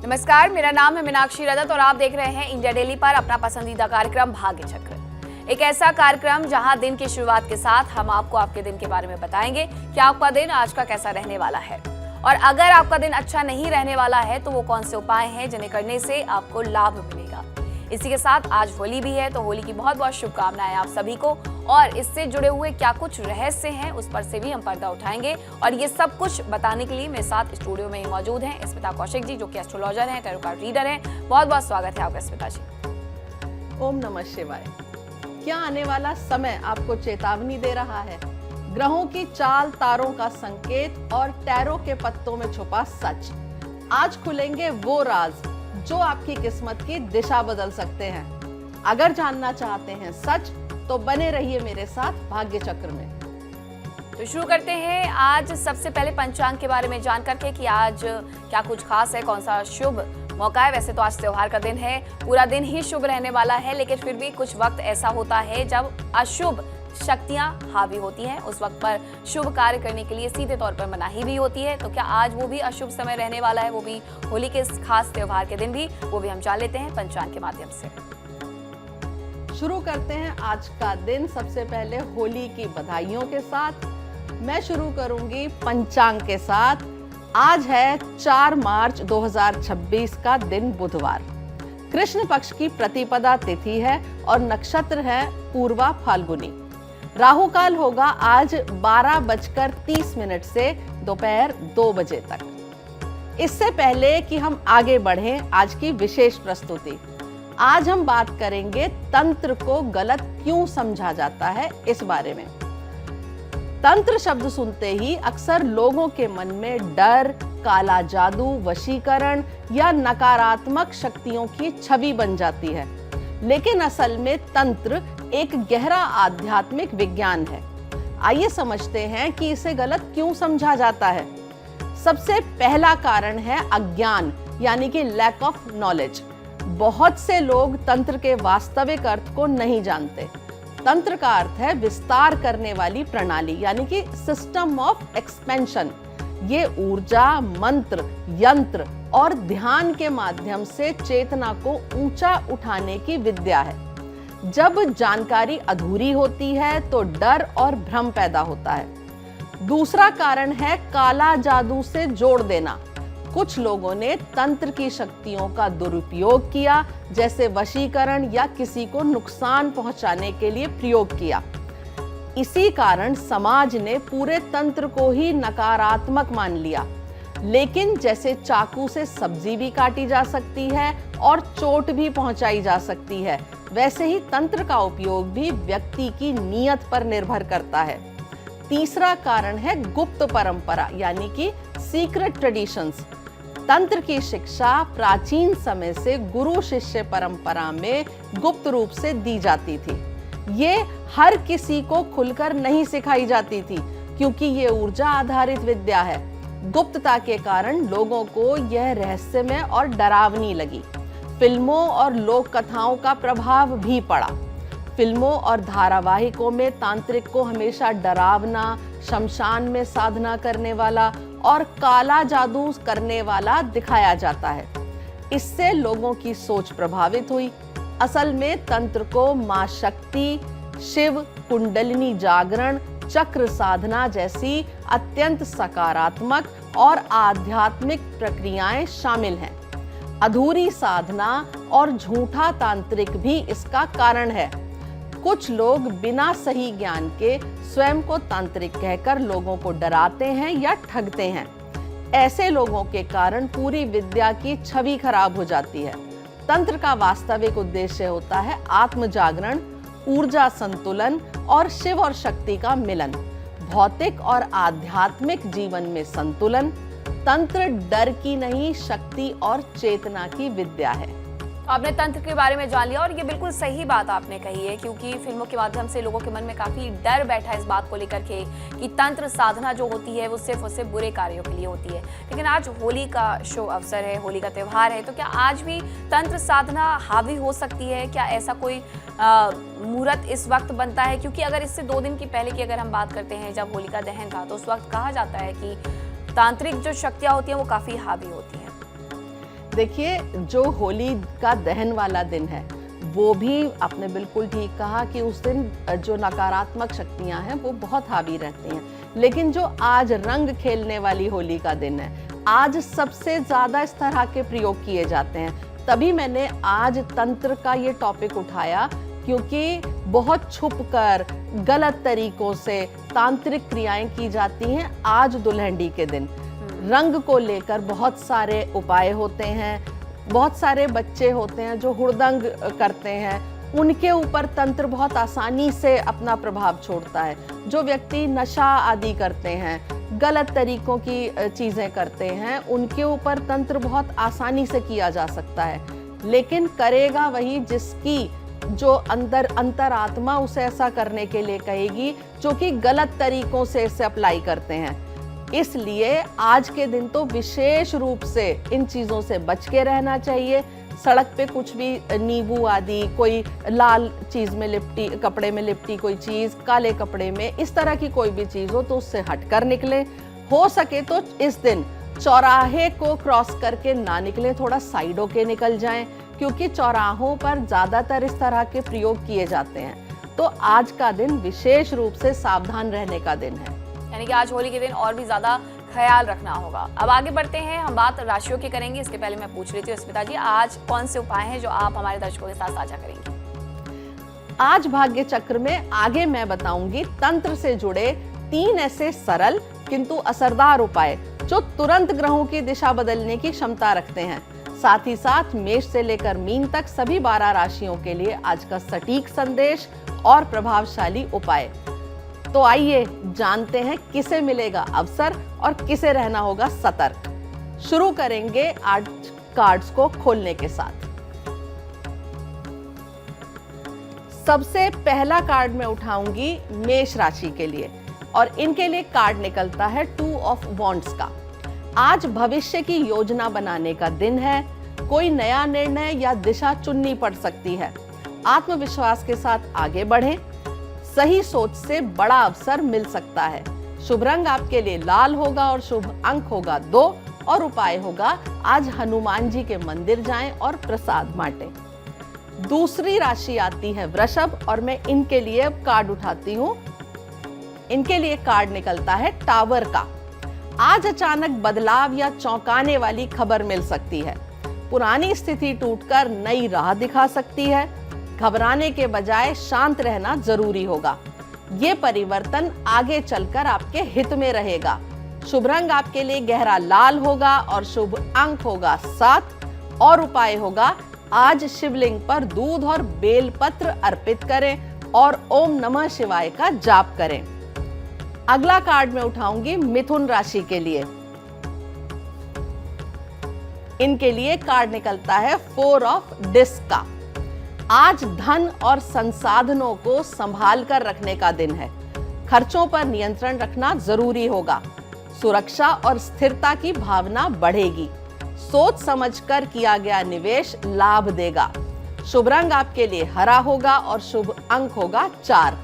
नमस्कार, मेरा नाम है मीनाक्षी रदत और आप देख रहे हैं इंडिया डेली पर अपना पसंदीदा कार्यक्रम भाग्य चक्र। एक ऐसा कार्यक्रम जहां दिन की शुरुआत के साथ हम आपको आपके दिन के बारे में बताएंगे कि आपका दिन आज का कैसा रहने वाला है, और अगर आपका दिन अच्छा नहीं रहने वाला है तो वो कौन से उपाय हैं जिन्हें करने से आपको लाभ मिलेगा। इसी के साथ आज होली भी है, तो होली की बहुत बहुत शुभकामनाएं आप सभी को। और इससे जुड़े हुए क्या कुछ रहस्य हैं उस पर से भी हम पर्दा उठाएंगे, और ये सब कुछ बताने के लिए मेरे साथ स्टूडियो में मौजूद हैं स्मिता कौशिक जी, जो कि एस्ट्रोलॉजर हैं, टैरो कार्ड रीडर हैं। बहुत बहुत स्वागत है आपका स्मिता जी। ओम नमः शिवाय। क्या आने वाला समय आपको चेतावनी दे रहा है? ग्रहों की चाल, तारों का संकेत और टैरो के पत्तों में छुपा सच। आज खुलेंगे वो राज जो आपकी किस्मत की दिशा बदल सकते हैं। अगर जानना चाहते हैं सच तो बने रहिए मेरे साथ भाग्य चक्र में। तो शुरू करते हैं आज सबसे पहले पंचांग के बारे में जान करके कि आज क्या कुछ खास है, कौन सा शुभ मौका है। वैसे तो आज त्योहार का दिन है, पूरा दिन ही शुभ रहने वाला है, लेकिन फिर भी कुछ वक्त ऐसा होता है जब अशुभ शक्तियां हावी होती हैं। उस वक्त पर शुभ कार्य करने के लिए सीधे तौर पर मनाही भी होती है। तो क्या आज वो भी अशुभ समय रहने वाला है, वो भी होली के इस खास त्योहार के दिन भी, वो भी हम जान लेते हैं पंचांग के माध्यम से। शुरू करते हैं आज का दिन सबसे पहले होली की बधाइयों के साथ। मैं शुरू करूंगी पंचांग के साथ। आज है 4 मार्च 2026 का दिन बुधवार। कृष्ण पक्ष की प्रतिपदा तिथि है और नक्षत्र है पूर्वा फाल्गुनी। राहु काल होगा आज 12:30 से दोपहर 2 बजे तक। इससे पहले कि हम आगे बढ़ें, आज की विशेष प्रस्तुति। आज हम बात करेंगे तंत्र को गलत क्यों समझा जाता है, इस बारे में। तंत्र शब्द सुनते ही अक्सर लोगों के मन में डर, काला जादू, वशीकरण या नकारात्मक शक्तियों की छवि बन जाती है, लेकिन असल में तंत्र एक गहरा आध्यात्मिक विज्ञान है। आइए समझते हैं कि इसे गलत क्यों समझा जाता है। सबसे पहला कारण है अज्ञान, यानी कि लैक ऑफ नॉलेज। बहुत से लोग तंत्र के वास्तविक अर्थ को नहीं जानते। तंत्र का अर्थ है विस्तार करने वाली प्रणाली, यानी कि सिस्टम ऑफ एक्सपेंशन। ये ऊर्जा, मंत्र, यंत्र और ध्यान के माध्यम से चेतना को ऊंचा उठाने की विद्या है। जब जानकारी अधूरी होती है तो डर और भ्रम पैदा होता है। दूसरा कारण है काला जादू से जोड़ देना। कुछ लोगों ने तंत्र की शक्तियों का दुरुपयोग किया, जैसे वशीकरण या किसी को नुकसान पहुंचाने के लिए प्रयोग किया। इसी कारण समाज ने पूरे तंत्र को ही नकारात्मक मान लिया। लेकिन जैसे चाकू से सब्जी भी काटी जा सकती है और चोट भी पहुंचाई जा सकती है, वैसे ही तंत्र का उपयोग भी व्यक्ति की नीयत पर निर्भर करता है। तीसरा कारण है गुप्त परंपरा, यानी कि सीक्रेट ट्रेडिशंस। तंत्र की शिक्षा प्राचीन समय से गुरु शिष्य परंपरा में गुप्त रूप से दी जाती थी। ये हर किसी को खुलकर नहीं सिखाई जाती थी, क्योंकि ये ऊर्जा आधारित विद्या है। गुप्तता के कारण लोगों को यह रहस्यमय और डरावनी लगी। फिल्मों और लोक कथाओं का प्रभाव भी पड़ा। फिल्मों और धारावाहिकों में तांत्रिक को हमेशा डरावना, शमशान में साधना करने वाला और काला जादू करने वाला दिखाया जाता है। इससे लोगों की सोच प्रभावित हुई। असल में तंत्र को मां शक्ति, शिव, कुंडलिनी जागरण, चक्र साधना जैसी अत्यंत सकारात्मक और आध्यात्मिक प्रक्रियाएं शामिल हैं। अधूरी साधना और झूठा तांत्रिक भी इसका कारण है। कुछ लोग बिना सही ज्ञान के स्वयं को तांत्रिक कहकर लोगों को डराते हैं या ठगते हैं। ऐसे लोगों के कारण पूरी विद्या की छवि खराब हो जाती है। तंत्र का वास्तविक उद्देश्य होता है आत्म जागरण, ऊर्जा संतुलन और शिव और शक्ति का मिलन, भौतिक और आध्यात्मिक जीवन में संतुलन। तंत्र डर की नहीं, शक्ति और चेतना की विद्या है। आपने तंत्र के बारे में जान लिया, और ये बिल्कुल सही बात आपने कही है, क्योंकि फिल्मों के माध्यम से लोगों के मन में काफी डर बैठा है इस बात को लेकर के कि तंत्र साधना जो होती है वो सिर्फ और सिर्फ बुरे कार्यों के लिए होती है। लेकिन आज होली का शुभ अवसर है, होली का त्योहार है, तो क्या आज भी तंत्र साधना हावी हो सकती है? क्या ऐसा कोई मुहूर्त इस वक्त बनता है? क्योंकि अगर इससे 2 दिन की पहले की अगर हम बात करते हैं, जब होलिका दहन था, तो उस वक्त कहा जाता है कि तांत्रिक जो शक्तियां होती हैं वो काफी हावी होती हैं। देखिए, जो होली का दहन वाला दिन है वो भी आपने बिल्कुल ठीक कहा कि उस दिन जो नकारात्मक शक्तियां हैं वो बहुत हावी रहती हैं। लेकिन जो आज रंग खेलने वाली होली का दिन है, आज सबसे ज्यादा इस तरह के प्रयोग किए जाते हैं। तभी मैंने आज तंत्र का ये टॉपिक उठाया, क्योंकि बहुत छुपकर गलत तरीकों से तांत्रिक क्रियाएं की जाती हैं आज दुल्हनडी के दिन। रंग को लेकर बहुत सारे उपाय होते हैं, बहुत सारे बच्चे होते हैं जो हुड़दंग करते हैं, उनके ऊपर तंत्र बहुत आसानी से अपना प्रभाव छोड़ता है। जो व्यक्ति नशा आदि करते हैं, गलत तरीकों की चीज़ें करते हैं, उनके ऊपर तंत्र बहुत आसानी से किया जा सकता है। लेकिन करेगा वही जिसकी जो अंतरात्मा उसे ऐसा करने के लिए कहेगी, जो कि गलत तरीकों से इसे अप्लाई करते हैं। इसलिए आज के दिन तो विशेष रूप से इन चीज़ों से बच के रहना चाहिए। सड़क पे कुछ भी नींबू आदि, कोई लाल चीज़ में लिपटी, कपड़े में लिपटी कोई चीज़, काले कपड़े में, इस तरह की कोई भी चीज़ हो तो उससे हटकर निकलें। हो सके तो इस दिन चौराहे को क्रॉस करके ना निकलें, थोड़ा साइड होके निकल जाएं, क्योंकि चौराहों पर ज़्यादातर इस तरह के प्रयोग किए जाते हैं। तो आज का दिन विशेष रूप से सावधान रहने का दिन है। यानी कि आज होली के दिन और भी ज्यादा ख्याल रखना होगा। अब आगे बढ़ते हैं, हम बात राशियों की करेंगे। इसके पहले मैं पूछ रही थी स्मिता जी, आज कौन से उपाय हैं जो आप हमारे दर्शकों के साथ साझा करेंगी? आज भाग्य चक्र में आगे मैं बताऊंगी तंत्र से जुड़े 3 ऐसे सरल किंतु असरदार उपाय जो तुरंत ग्रहों की दिशा बदलने की क्षमता रखते हैं। साथ ही साथ मेष से लेकर मीन तक सभी 12 राशियों के लिए आज का सटीक संदेश और प्रभावशाली उपाय। तो आइए जानते हैं किसे मिलेगा अवसर और किसे रहना होगा सतर्क। शुरू करेंगे आज कार्ड्स को खोलने के साथ। सबसे पहला कार्ड मैं उठाऊंगी मेष राशि के लिए, और इनके लिए कार्ड निकलता है 2 ऑफ वॉन्ड्स का। आज भविष्य की योजना बनाने का दिन है। कोई नया निर्णय या दिशा चुननी पड़ सकती है। आत्मविश्वास के साथ आगे बढ़ें। सही सोच से बड़ा अवसर मिल सकता है। शुभ रंग आपके लिए लाल होगा और शुभ अंक होगा 2, और उपाय होगा आज हनुमान जी के मंदिर जाएं और प्रसाद बांटें। दूसरी राशि आती है वृषभ, और मैं इनके लिए कार्ड उठाती हूँ। इनके लिए कार्ड निकलता है टावर का। आज अचानक बदलाव या चौंकाने वाली खबर मिल सकती है। पुरानी स्थिति टूटकर नई राह दिखा सकती है। घबराने के बजाय शांत रहना जरूरी होगा। ये परिवर्तन आगे चलकर आपके हित में रहेगा। शुभ रंग आपके लिए गहरा लाल होगा और शुभ अंक होगा 7, और उपाय होगा आज शिवलिंग पर दूध और बेलपत्र अर्पित करें और ओम नमः शिवाय का जाप करें। अगला कार्ड मैं उठाऊंगी मिथुन राशि के लिए। इनके लिए कार्ड निकलता है 4 ऑफ डिस्क का। आज धन और संसाधनों को संभाल कर रखने का दिन है। खर्चों पर नियंत्रण रखना जरूरी होगा। सुरक्षा और स्थिरता की भावना बढ़ेगी। सोच समझकर किया गया निवेश लाभ देगा। शुभ रंग आपके लिए हरा होगा और शुभ अंक होगा 4,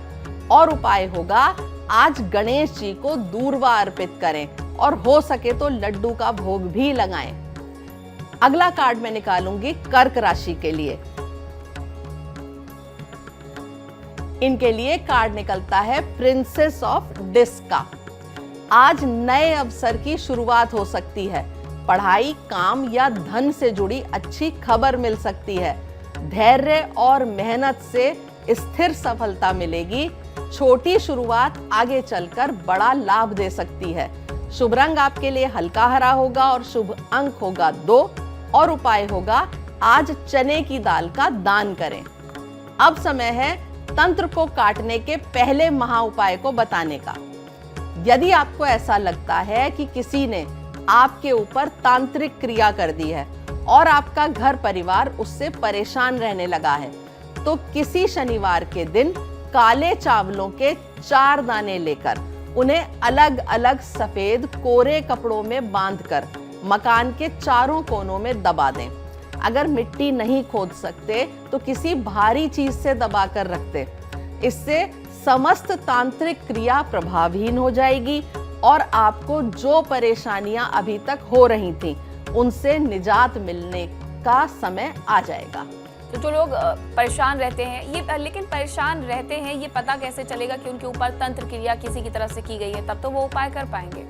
और उपाय होगा आज गणेश जी को दूर्वा अर्पित करें और हो सके तो लड्डू का भोग भी लगाएं। अगला कार्ड मैं निकालूंगी कर्क राशि के लिए। इनके लिए कार्ड निकलता है प्रिंसेस ऑफ डिस्क का। आज नए अवसर की शुरुआत हो सकती है। पढ़ाई, काम या धन से जुड़ी अच्छी खबर मिल सकती है। धैर्य और मेहनत से स्थिर सफलता मिलेगी। छोटी शुरुआत आगे चलकर बड़ा लाभ दे सकती है। शुभ रंग आपके लिए हल्का हरा होगा और शुभ अंक होगा 2, और उपाय होगा आज चने की दाल का दान करें। अब समय है तंत्र को काटने के पहले महा उपाय को बताने का। यदि आपको ऐसा लगता है कि किसी ने आपके ऊपर तांत्रिक क्रिया कर दी है और आपका घर परिवार उससे परेशान रहने लगा है, तो किसी शनिवार के दिन काले चावलों के 4 दाने लेकर उन्हें अलग अलग सफेद कोरे कपड़ों में बांधकर मकान के चारों कोनों में दबा दें। अगर मिट्टी नहीं खोद सकते तो किसी भारी चीज से दबाकर रख दें। इससे समस्त तांत्रिक क्रिया प्रभावहीन हो जाएगी और आपको जो परेशानियां अभी तक हो रही थीं उनसे निजात मिलने का समय आ जाएगा। तो जो लोग परेशान रहते हैं ये, लेकिन परेशान रहते हैं ये पता कैसे चलेगा कि उनके ऊपर तंत्र क्रिया किसी की तरफ से की गई है? तब तो वो उपाय कर पाएंगे।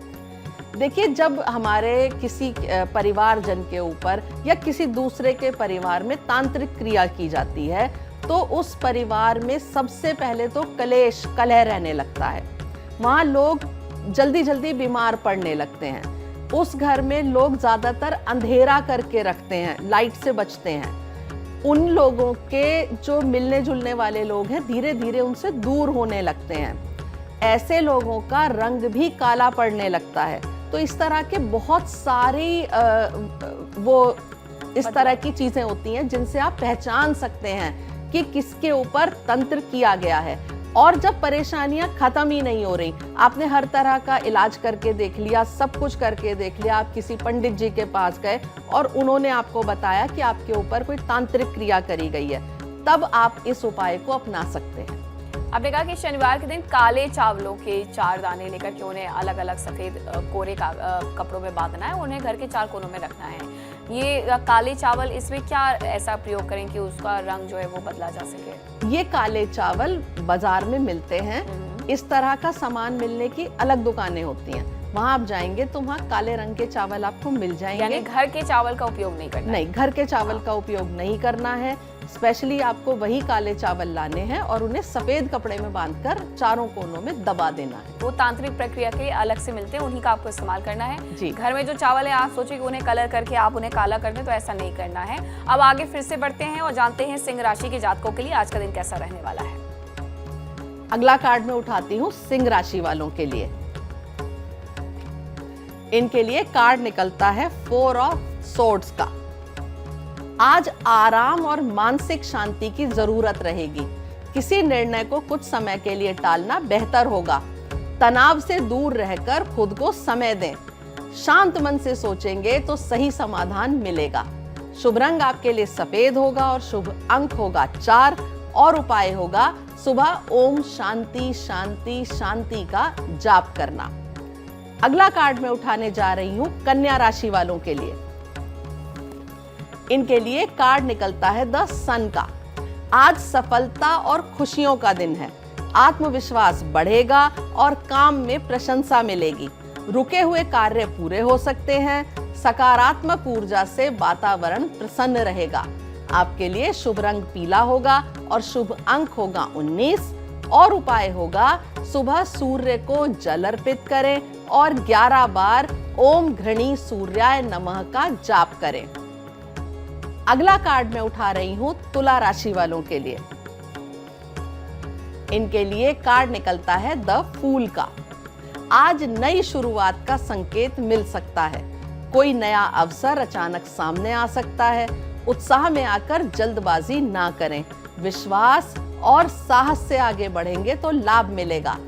देखिए, जब हमारे किसी परिवारजन के ऊपर या किसी दूसरे के परिवार में तांत्रिक क्रिया की जाती है तो उस परिवार में सबसे पहले तो कलेश कलह रहने लगता है। वहाँ लोग जल्दी जल्दी बीमार पड़ने लगते हैं। उस घर में लोग ज़्यादातर अंधेरा करके रखते हैं, लाइट से बचते हैं। उन लोगों के जो मिलने जुलने वाले लोग हैं धीरे धीरे उनसे दूर होने लगते हैं। ऐसे लोगों का रंग भी काला पड़ने लगता है। तो इस तरह के बहुत सारी इस तरह की चीजें होती हैं जिनसे आप पहचान सकते हैं कि किसके ऊपर तंत्र किया गया है। और जब परेशानियां खत्म ही नहीं हो रही, आपने हर तरह का इलाज करके देख लिया, सब कुछ करके देख लिया, आप किसी पंडित जी के पास गए और उन्होंने आपको बताया कि आपके ऊपर कोई तांत्रिक क्रिया करी गई है, तब आप इस उपाय को अपना सकते हैं। आपने कहा कि शनिवार के दिन काले चावलों के 4 दाने लेकर के उन्हें अलग अलग सफेद कोरे कपड़ों में बांधना है, उन्हें घर के 4 कोनों में रखना है। ये काले चावल, इसमें क्या ऐसा प्रयोग करें कि उसका रंग जो है वो बदला जा सके? ये काले चावल बाजार में मिलते हैं। इस तरह का सामान मिलने की अलग दुकानें होती हैं, वहाँ आप जाएंगे तो वहाँ काले रंग के चावल आपको मिल जाएंगे। यानी घर के चावल का उपयोग नहीं करना? नहीं, घर के चावल का उपयोग नहीं करना है। स्पेशली आपको वही काले चावल लाने हैं और उन्हें सफेद कपड़े में बांधकर 4 कोनों में दबा देना है। वो तांत्रिक प्रक्रिया के लिए अलग से मिलते हैं, उन्हीं का आपको इस्तेमाल करना है जी। घर में जो चावल है आप सोचिए कि उन्हें कलर करके आप उन्हें काला कर दें, तो ऐसा नहीं करना है। अब आगे फिर से बढ़ते हैं और जानते हैं सिंह राशि के जातकों के लिए आज का दिन कैसा रहने वाला है। अगला कार्ड में उठाती हूँ सिंह राशि वालों के लिए। इनके लिए कार्ड निकलता है 4 ऑफ सोर्ड्स का। आज आराम और मानसिक शांति की जरूरत रहेगी। किसी निर्णय को कुछ समय के लिए टालना बेहतर होगा। तनाव से दूर रहकर खुद को समय दें। शांत मन से सोचेंगे तो सही समाधान मिलेगा। शुभ रंग आपके लिए सफेद होगा और शुभ अंक होगा 4 और उपाय होगा सुबह ओम शांति शांति शांति का जाप करना। अगला कार्ड मैं उठाने जा रही हूं कन्या राशि वालों के लिए। इनके लिए कार्ड निकलता है द सन का। आज सफलता और खुशियों का दिन है। आत्मविश्वास बढ़ेगा और काम में प्रशंसा मिलेगी। रुके हुए कार्य पूरे हो सकते हैं। सकारात्मक ऊर्जा से वातावरण प्रसन्न रहेगा। आपके लिए शुभ रंग पीला होगा और शुभ अंक होगा 19 और उपाय होगा सुबह सूर्य को जल अर्पित करें और 11 बार ओम घृणी सूर्याय नमः का जाप करें। अगला कार्ड मैं उठा रही हूं तुला राशि वालों के लिए। इनके लिए कार्ड निकलता है द फूल का। आज नई शुरुआत का संकेत मिल सकता है। कोई नया अवसर अचानक सामने आ सकता है। उत्साह में आकर जल्दबाजी ना करें। विश्वास और साहस से आगे बढ़ेंगे तो लाभ मिलेगा।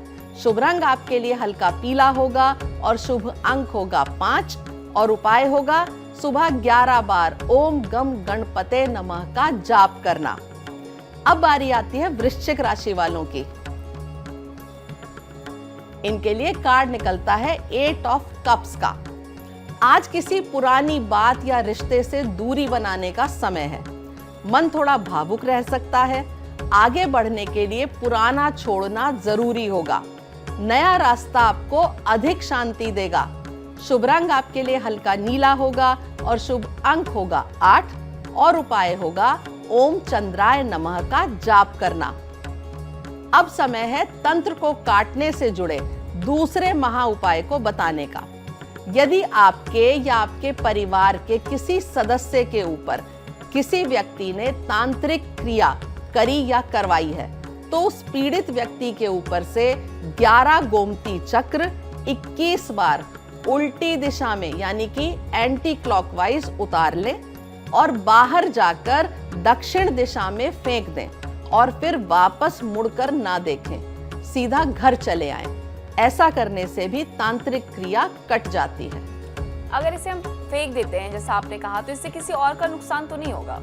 शुभ रंग आपके लिए हल्का पीला होगा और शुभ अंक होगा 5 और उपाय होगा सुबह 11 बार ओम गम गणपते नमः का जाप करना। अब बारी आती है वृश्चिक राशि वालों की। इनके लिए कार्ड निकलता है 8 ऑफ कप्स का। आज किसी पुरानी बात या रिश्ते से दूरी बनाने का समय है। मन थोड़ा भावुक रह सकता है। आगे बढ़ने के लिए पुराना छोड़ना जरूरी होगा। नया रास्ता आपको अधिक शांति देगा। शुभ रंग आपके लिए हल्का नीला होगा और शुभ अंक होगा 8 और उपाय होगा ओम चंद्राय नमः का जाप करना। अब समय है तंत्र को काटने से जुड़े दूसरे महा उपाय को बताने का। यदि आपके या आपके परिवार के किसी सदस्य के ऊपर किसी व्यक्ति ने तांत्रिक क्रिया करी या करवाई है तो उस पीड़ित व्यक्ति के ऊपर से 11 गोमती चक्र 21 बार उल्टी दिशा में यानी कि एंटी क्लॉकवाइज उतार लें और बाहर जाकर दक्षिण दिशा में फेंक दें और फिर वापस मुड़कर ना देखें। सीधा घर चले आएं। ऐसा करने से भी तांत्रिक क्रिया कट जाती है। अगर इसे हम फेंक देते हैं जैसा आपने कहा, तो इससे किसी और का नुकसान तो नहीं होगा?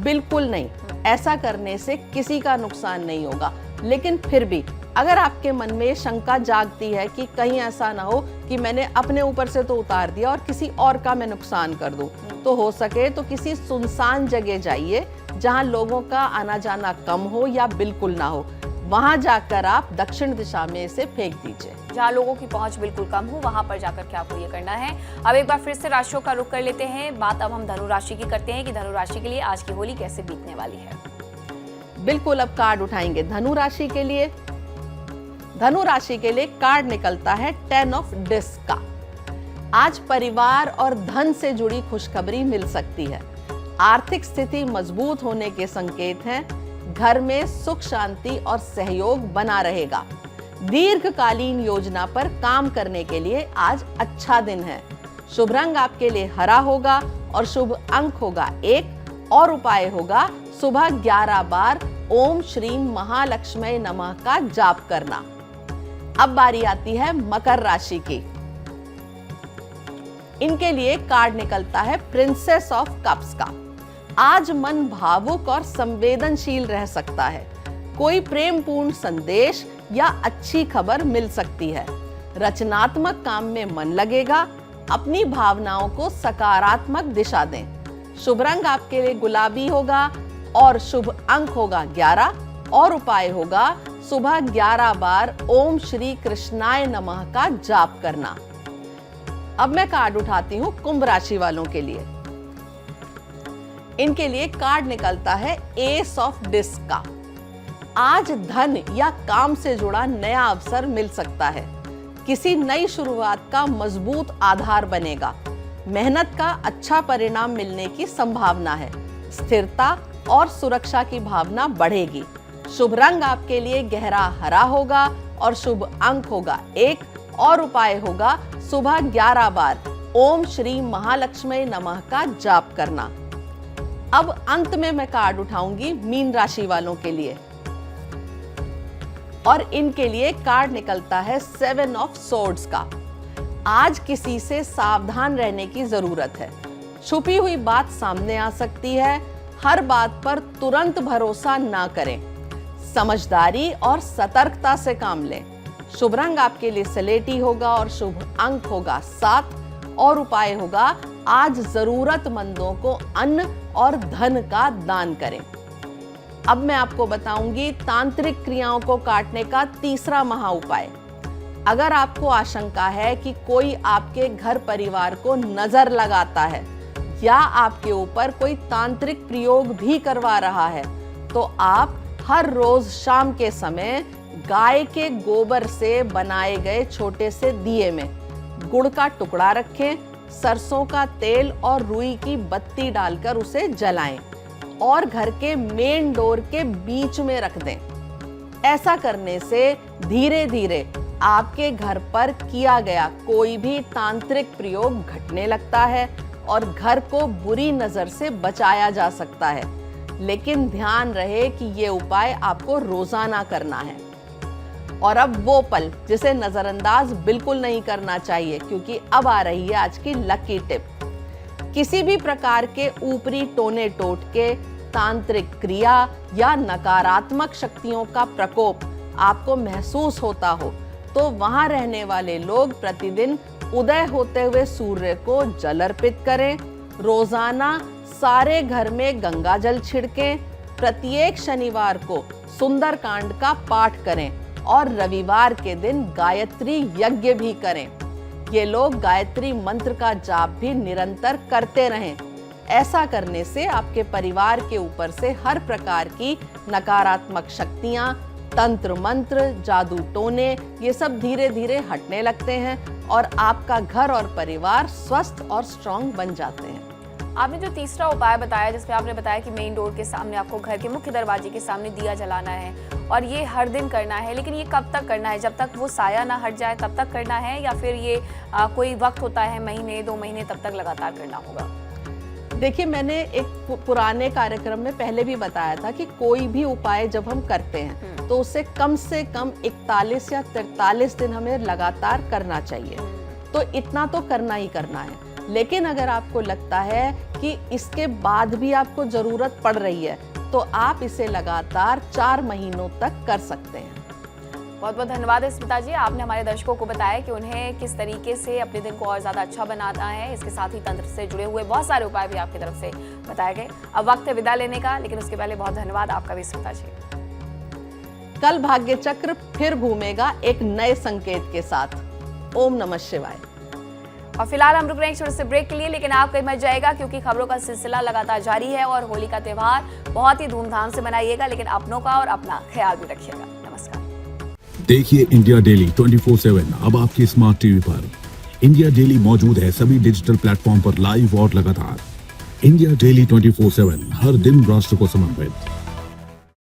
बिल्कुल नहीं, ऐसा करने से किसी का नुकसान नहीं होगा, लेकिन फिर भी अगर आपके मन में शंका जागती है कि कहीं ऐसा ना हो कि मैंने अपने ऊपर से तो उतार दिया और किसी और का मैं नुकसान कर दूं, तो हो सके तो किसी सुनसान जगह जाइए जहां लोगों का आना जाना कम हो या बिल्कुल ना हो। वहां जाकर आप दक्षिण दिशा में इसे फेंक दीजिए। जहाँ लोगों की पहुंच बिल्कुल कम हो वहां पर जाकर के आपको ये करना है। अब एक बार फिर से राशियों का रुख कर लेते हैं। बात अब हम धनु राशि की करते हैं कि धनु राशि के लिए आज की होली कैसे बीतने वाली है। बिल्कुल, अब कार्ड उठाएंगे धनु राशि के लिए। धनु राशि के लिए कार्ड निकलता है 10 ऑफ डिस्क का। आज परिवार और धन से जुड़ी खुशखबरी मिल सकती है। आर्थिक स्थिति मजबूत होने के संकेत हैं। घर में सुख शांति और सहयोग बना रहेगा। दीर्घकालीन योजना पर काम करने के लिए आज अच्छा दिन है। शुभ रंग आपके लिए हरा होगा और शुभ अंक होगा 1 और उपाय होगा सुबह 11 बार ओम श्री महालक्ष्मी नमः का जाप करना। अब बारी आती है मकर राशि की। इनके लिए कार्ड निकलता है प्रिंसेस ऑफ कप्स का। आज मन भावुक और संवेदनशील रह सकता है। कोई प्रेमपूर्ण संदेश या अच्छी खबर मिल सकती है। रचनात्मक काम में मन लगेगा। अपनी भावनाओं को सकारात्मक दिशा दें। शुभ रंग आपके लिए गुलाबी होगा और शुभ अंक होगा 11 और उपाय होगा सुबह 11 बार ओम श्री कृष्णाय नमः का जाप करना। अब मैं कार्ड उठाती हूं कुंभ राशि वालों के लिए। इनके लिए कार्ड निकलता है एस ऑफ डिस्क का। आज धन या काम से जुड़ा नया अवसर मिल सकता है। किसी नई शुरुआत का मजबूत आधार बनेगा। मेहनत का अच्छा परिणाम मिलने की संभावना है। स्थिरता और सुरक्षा की भावना बढ़ेगी। शुभ रंग आपके लिए गहरा हरा होगा और शुभ अंक होगा 1 और उपाय होगा सुबह 11 बार ओम श्री महालक्ष्मी नमः का जाप करना। अब अंत में मैं कार्ड उठाऊंगी मीन राशि वालों के लिए और इनके लिए कार्ड निकलता है 7 ऑफ सोर्ड्स का। आज किसी से सावधान रहने की जरूरत है। छुपी हुई बात सामने आ सकती है। हर बात पर तुरंत भरोसा ना करें। समझदारी और सतर्कता से काम लें। शुभ रंग आपके लिए सलेटी होगा और शुभ अंक होगा 7 और उपाय होगा आज जरूरतमंदों को अन्न और धन का दान करें। अब मैं आपको बताऊंगी तांत्रिक क्रियाओं को काटने का तीसरा महा उपाय। अगर आपको आशंका है कि कोई आपके घर परिवार को नजर लगाता है या आपके ऊपर कोई तांत्रिक प्रयोग भी करवा रहा है, तो आप हर रोज शाम के समय गाय के गोबर से बनाए गए छोटे से दिए में गुड़ का टुकड़ा रखें, सरसों का तेल और रुई की बत्ती डालकर उसे जलाएं और घर के मेन डोर के बीच में रख दें। ऐसा करने से धीरे धीरे आपके घर पर किया गया कोई भी तांत्रिक प्रयोग घटने लगता है और घर को बुरी नजर से बचाया जा सकता है। लेकिन ध्यान रहे कि ये उपाय आपको रोजाना करना है। और अब वो पल जिसे नजरअंदाज बिल्कुल नहीं करना चाहिए, क्योंकि अब आ रही है आज की लकी टिप। किसी भी प्रकार के ऊपरी टोने टोटके, तांत्रिक क्रिया या नकारात्मक शक्तियों का प्रकोप आपको महसूस होता हो, तो वहां रहने वाले लोग प्रतिदिन उदय होते हुए सूर्य को जल अर्पित करें। रोजाना सारे घर में गंगा जल छिड़कें। प्रत्येक शनिवार को सुंदरकांड का पाठ करें और रविवार के दिन गायत्री यज्ञ भी करें। ये लोग गायत्री मंत्र का जाप भी निरंतर करते रहें। ऐसा करने से आपके परिवार के ऊपर से हर प्रकार की नकारात्मक शक्तियां, तंत्र मंत्र, जादू टोने, ये सब धीरे धीरे हटने लगते हैं और आपका घर और परिवार स्वस्थ और स्ट्रांग बन जाते हैं। आपने जो तीसरा उपाय बताया, जिसमें आपने बताया कि मेन डोर के सामने आपको घर के मुख्य दरवाजे के सामने दिया जलाना है और ये हर दिन करना है, लेकिन ये कब तक करना है? जब तक वो साया ना हट जाए तब तक करना है, या फिर ये कोई वक्त होता है, महीने 2 महीने तब तक लगातार करना होगा? देखिए, मैंने एक पुराने कार्यक्रम में पहले भी बताया था कि कोई भी उपाय जब हम करते हैं तो उसे कम से कम 41 या 43 दिन हमें लगातार करना चाहिए। तो इतना तो करना ही करना है। लेकिन अगर आपको लगता है कि इसके बाद भी आपको जरूरत पड़ रही है, तो आप इसे लगातार 4 महीनों तक कर सकते हैं। बहुत बहुत धन्यवाद स्मिता जी, आपने हमारे दर्शकों को बताया कि उन्हें किस तरीके से अपने दिन को और ज़्यादा अच्छा बनाना है। इसके साथ ही तंत्र से जुड़े हुए बहुत सारे उपाय भी आपकी तरफ से बताए गए। अब वक्त है विदा लेने का, लेकिन उसके पहले बहुत धन्यवाद आपका भी स्मिता जी। कल भाग्य चक्र फिर घूमेगा एक नए संकेत के साथ। ओम नमः शिवाय। और फिलहाल हम रुक रहे हैं छोटे से ब्रेक के लिए, लेकिन आप कहीं मत जाएगा क्योंकि खबरों का सिलसिला लगातार जारी है और होली का त्योहार बहुत ही धूमधाम से मनाइएगा, लेकिन अपनों का और अपना ख्याल भी रखिएगा। नमस्कार। देखिए इंडिया डेली 24/7 अब आपके स्मार्ट टीवी पर। इंडिया डेली मौजूद है सभी डिजिटल प्लेटफॉर्म पर लाइव और लगातार। इंडिया डेली 24/7 हर दिन राष्ट्र को समर्पित।